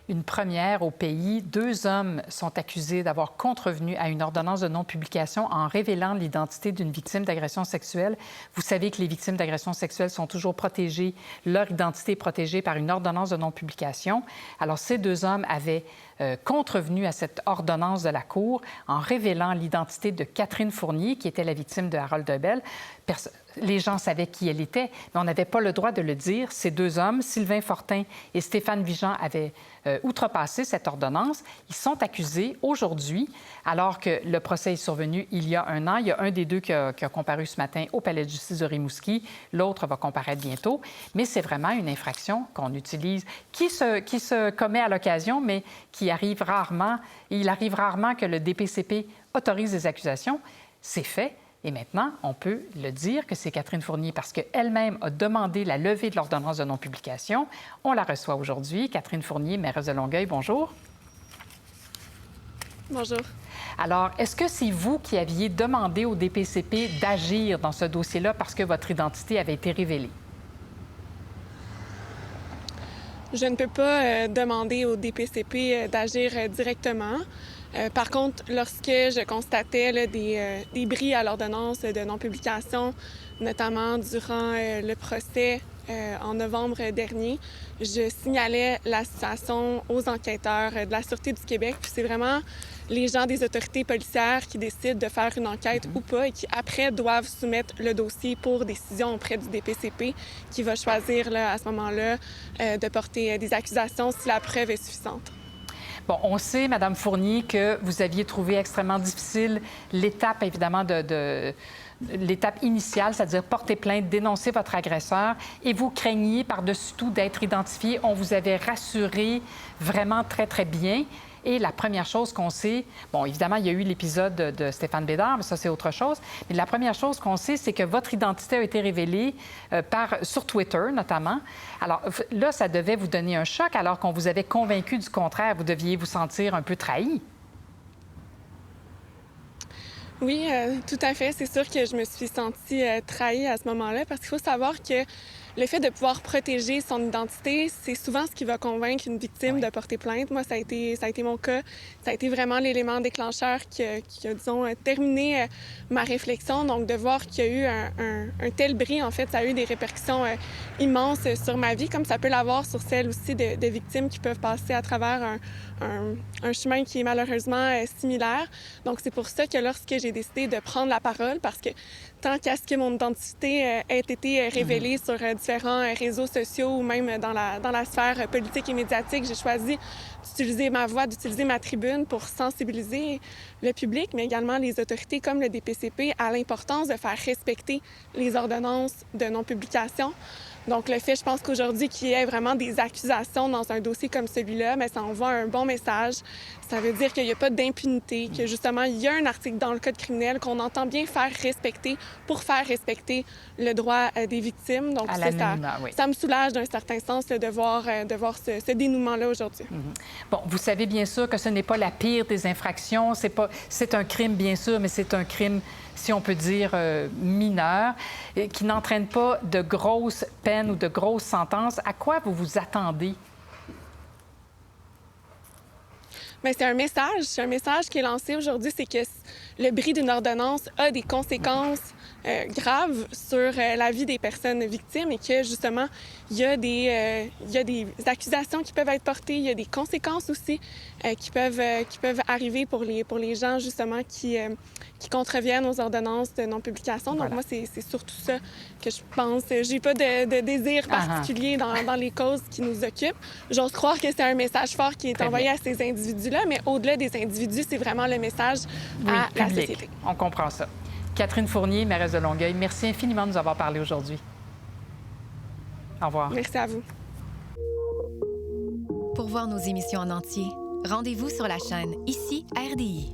Une première au pays, 2 hommes sont accusés d'avoir contrevenu à une ordonnance de non-publication en révélant l'identité d'une victime d'agression sexuelle. Vous savez que les victimes d'agression sexuelle sont toujours protégées, leur identité est protégée par une ordonnance de non-publication. Alors, ces 2 hommes avaient contrevenu à cette ordonnance de la Cour en révélant l'identité de Catherine Fournier, qui était la victime de Harold Lebel. Les gens savaient qui elle était, mais on n'avait pas le droit de le dire. Ces 2 hommes, Sylvain Fortin et Stéphane Vigent, avaient outrepassé cette ordonnance. Ils sont accusés aujourd'hui, alors que le procès est survenu il y a 1 an. Il y a un des 2 qui a comparu ce matin au Palais de justice de Rimouski. L'autre va comparaître bientôt. Mais c'est vraiment une infraction qu'on utilise, qui se commet à l'occasion, mais qui arrive rarement. Il arrive rarement que le DPCP autorise des accusations. C'est fait. Et maintenant, on peut le dire que c'est Catherine Fournier parce qu'elle-même a demandé la levée de l'ordonnance de non-publication. On la reçoit aujourd'hui. Catherine Fournier, mairesse de Longueuil, bonjour. Bonjour. Alors, est-ce que c'est vous qui aviez demandé au DPCP d'agir dans ce dossier-là parce que votre identité avait été révélée? Je ne peux pas demander au DPCP d'agir directement. Par contre, lorsque je constatais là, des bris à l'ordonnance de non-publication, notamment durant le procès en novembre dernier, je signalais la situation aux enquêteurs de la Sûreté du Québec. Puis c'est vraiment les gens des autorités policières qui décident de faire une enquête ou pas et qui, après, doivent soumettre le dossier pour décision auprès du DPCP qui va choisir là, à ce moment-là de porter des accusations si la preuve est suffisante. Bon, on sait, Mme Fournier, que vous aviez trouvé extrêmement difficile l'étape, évidemment, l'étape initiale, c'est-à-dire porter plainte, dénoncer votre agresseur, et vous craigniez par-dessus tout d'être identifié. On vous avait rassuré vraiment très, très bien. Et la première chose qu'on sait, bon, évidemment, il y a eu l'épisode de Stéphane Bédard, mais ça, c'est autre chose. Mais la première chose qu'on sait, c'est que votre identité a été révélée sur Twitter, notamment. Alors là, ça devait vous donner un choc, alors qu'on vous avait convaincu du contraire. Vous deviez vous sentir un peu trahi. Oui, tout à fait. C'est sûr que je me suis sentie trahie à ce moment-là parce qu'il faut savoir que le fait de pouvoir protéger son identité, c'est souvent ce qui va convaincre une victime de porter plainte. Moi, ça a été mon cas. Ça a été vraiment l'élément déclencheur qui a, disons, terminé ma réflexion. Donc, de voir qu'il y a eu un tel bris, en fait, ça a eu des répercussions immenses sur ma vie, comme ça peut l'avoir sur celle aussi de victimes qui peuvent passer à travers un chemin qui est malheureusement similaire. Donc, c'est pour ça que lorsque j'ai décidé de prendre la parole, parce que tant qu'à ce que mon identité ait été révélée sur différents réseaux sociaux ou même dans la sphère politique et médiatique, j'ai choisi d'utiliser ma voix, d'utiliser ma tribune pour sensibiliser le public, mais également les autorités comme le DPCP à l'importance de faire respecter les ordonnances de non-publication. Donc, le fait, je pense qu'aujourd'hui, qu'il y ait vraiment des accusations dans un dossier comme celui-là, mais ça envoie un bon message. Ça veut dire qu'il n'y a pas d'impunité, que justement, il y a un article dans le Code criminel qu'on entend bien faire respecter pour faire respecter le droit des victimes. Donc, ça me soulage d'un certain sens de voir ce dénouement-là aujourd'hui. Bon, vous savez bien sûr que ce n'est pas la pire des infractions. C'est un crime, bien sûr, mais c'est un crime, si on peut dire, mineur, qui n'entraîne pas de grosses peines ou de grosses sentences. À quoi vous vous attendez? Bien, c'est un message qui est lancé aujourd'hui, c'est que le bris d'une ordonnance a des conséquences graves sur la vie des personnes victimes et que, justement, il y a des accusations qui peuvent être portées, il y a des conséquences aussi qui peuvent arriver pour les gens, justement, qui contreviennent aux ordonnances de non-publication. Donc, moi, c'est surtout ça que je pense. J'ai pas de désir particulier dans les causes qui nous occupent. J'ose croire que c'est un message fort qui est envoyé à ces individus-là, mais au-delà des individus, c'est vraiment le message à la société. On comprend ça. Catherine Fournier, mairesse de Longueuil, merci infiniment de nous avoir parlé aujourd'hui. Au revoir. Merci à vous. Pour voir nos émissions en entier, rendez-vous sur la chaîne Ici RDI.